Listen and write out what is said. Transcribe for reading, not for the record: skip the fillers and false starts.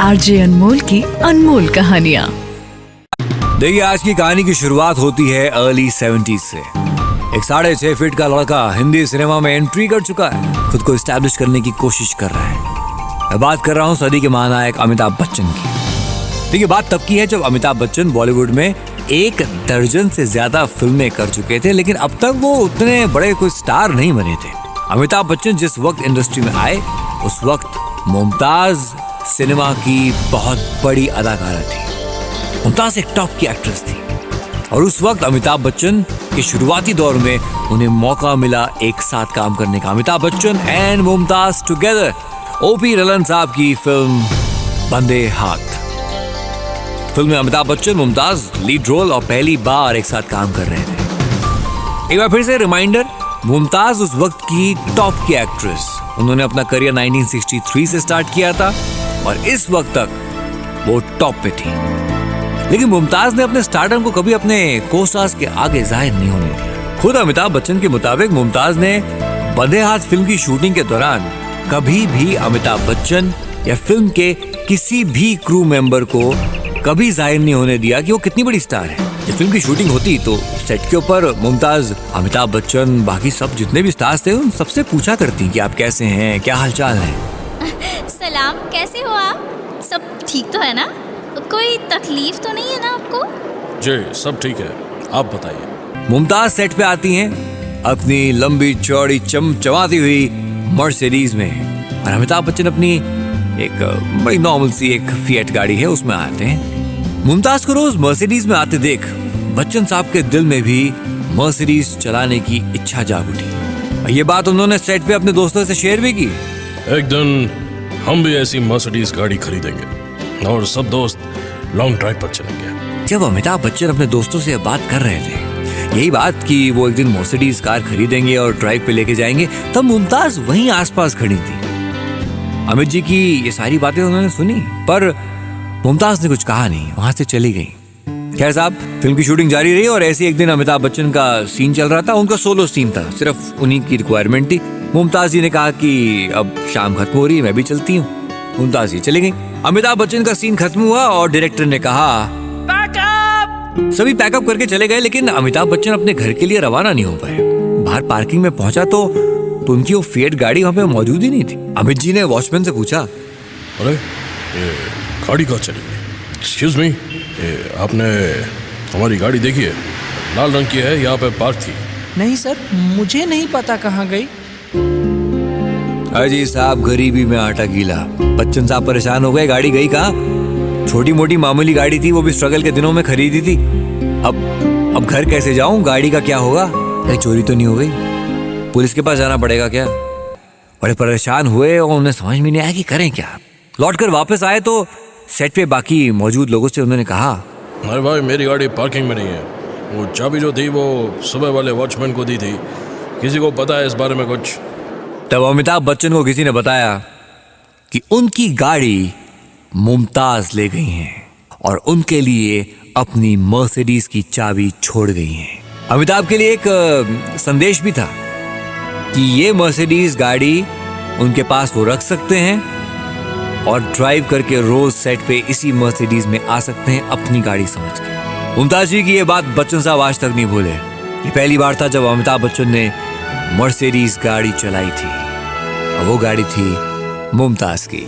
RJ अनमोल की अनमोल कहानियाँ। देखिए, आज की कहानी की शुरुआत होती है अर्ली 70s से। एक 6.5 फीट का लड़का हिंदी सिनेमा में एंट्री कर चुका है, खुद को एस्टैब्लिश करने की कोशिश कर रहा है। मैं बात कर रहा हूँ सदी के महानायक अमिताभ बच्चन की। देखिए, बात तब की है जब अमिताभ बच्चन बॉलीवुड में 1 दर्जन से ज्यादा फिल्में कर चुके थे, लेकिन अब तक वो उतने बड़े कोई स्टार नहीं बने थे। अमिताभ बच्चन जिस वक्त इंडस्ट्री में आए, उस वक्त मुमताज सिनेमा की बहुत बड़ी अदाकारा थी। मुमताज एक टॉप की एक्ट्रेस थी और उस वक्त अमिताभ बच्चन के शुरुआती दौर में उन्हें मौका मिला एक साथ काम करने का। Amitabh Bachchan and Mumtaz together, OP रलन साहब की फिल्म बंदे हाथ। फिल्म में अमिताभ बच्चन, मुमताज लीड रोल और पहली बार एक साथ काम कर रहे थे। एक बार फिर से रिमाइंडर, मुमताज उस वक्त की टॉप की एक्ट्रेस। उन्होंने अपना करियर 1963 से स्टार्ट किया था और इस वक्त तक वो टॉप पे थी। लेकिन मुमताज ने अपने स्टारडम को कभी अपने को-स्टार्स के आगे जाहिर नहीं होने दिया। खुद अमिताभ बच्चन के मुताबिक मुमताज ने बंदे हाथ फिल्म की शूटिंग के दौरान कभी भी अमिताभ बच्चन या फिल्म के किसी भी क्रू मेंबर को कभी जाहिर नहीं होने दिया कि वो कितनी बड़ी स्टार है। जब फिल्म की शूटिंग होती तो सेट के ऊपर मुमताज अमिताभ बच्चन, बाकी सब जितने भी स्टार्स थे, उन सबसे पूछा करती कि आप कैसे हैं, क्या हालचाल है। सलाम, कैसे हो आप? सब ठीक तो है ना? कोई तकलीफ तो नहीं है ना आपको? जी सब ठीक है, आप बताइए। मुमताज सेट पे आती हैं अपनी लंबी चौड़ी चमचमाती हुई मर्सिडीज में और अमिताभ बच्चन अपनी एक बड़ी नॉर्मल सी एक फिएट गाड़ी है, उसमें आते हैं। मुमताज को रोज मर्सिडीज में आते देख बच्चन साहब के दिल में भी मर्सिडीज चलाने की इच्छा जाग उठी। ये बात उन्होंने सेट पे अपने दोस्तों से शेयर भी की। एक दिन हम भी ऐसी मर्सिडीज गाड़ी खरीदेंगे और सब दोस्त लॉन्ग ड्राइव पर चलेंगे। जब अमिताभ बच्चन अपने दोस्तों से बात कर रहे थे, यही बात कि वो एक दिन मर्सिडीज कार खरीदेंगे और ड्राइव पे लेके जाएंगे, तब मुमताज वहीं आसपास खड़ी थी। अमित जी की ये सारी बातें उन्होंने सुनी, पर मुमताज ने कुछ कहा नहीं, वहां से चली गई। खैर साहब, फिल्म की शूटिंग जारी रही और ऐसे एक दिन अमिताभ बच्चन का सीन चल रहा था। उनका सोलो सीन था, सिर्फ उन्हीं की रिक्वायरमेंट थी। मुमताज जी ने कहा कि अब शाम खत्म हो रही है, मैं भी चलती हूँ। मुमताज जी चली गई। अमिताभ बच्चन का सीन खत्म हुआ और डायरेक्टर ने कहा पैकअप। सभी पैकअप करके चले गए, लेकिन अमिताभ बच्चन अपने घर के लिए रवाना नहीं हो पाए। बाहर पार्किंग में पहुंचा तो उनकी वो फिएट गाड़ी वहां पे मौजूद ही नहीं थी। अमित जी ने वॉचमैन से पूछा, अरे ये गाड़ी कहाँ चली गई? एक्सक्यूज मी, आपने हमारी गाड़ी देखी है? लाल रंग की है, यहाँ पे पार्क थी। नहीं सर, मुझे नहीं पता कहाँ गई। अजी साहब, गरीबी में आटा गीला। बच्चन साहब परेशान हो गए, गाड़ी गई कहाँ? छोटी मोटी मामूली गाड़ी थी, वो भी स्ट्रगल के दिनों में खरीदी थी। अब घर कैसे जाऊं? गाड़ी का क्या होगा? कहीं चोरी तो नहीं हो गई? पुलिस के पास जाना पड़ेगा क्या? बड़े परेशान हुए और उन्हें समझ में नहीं आया कि करें क्या। लौट कर वापस आए तो सेट पे बाकी मौजूद लोगों से उन्होंने कहा, अरे भाई, मेरी गाड़ी पार्किंग में नहीं है। वो चाबी जो थी वो सुबह वाले वॉचमैन को दी थी। किसी को पता है इस बारे में कुछ? तब अमिताभ बच्चन को किसी ने बताया कि उनकी गाड़ी मुमताज ले गई हैं और उनके लिए अपनी मर्सिडीज की चाबी छोड़ गई हैं। अमिताभ के लिए एक संदेश भी था कि ये मर्सिडीज गाड़ी उनके पास वो रख सकते हैं और ड्राइव करके रोज सेट पे इसी मर्सिडीज में आ सकते हैं, अपनी गाड़ी समझ के। मुमताज जी की ये बात बच्चन साहब आज तक नहीं भूले। ये पहली बार था जब अमिताभ बच्चन ने मर्सिडीज गाड़ी चलाई थी और वो गाड़ी थी मुमताज की।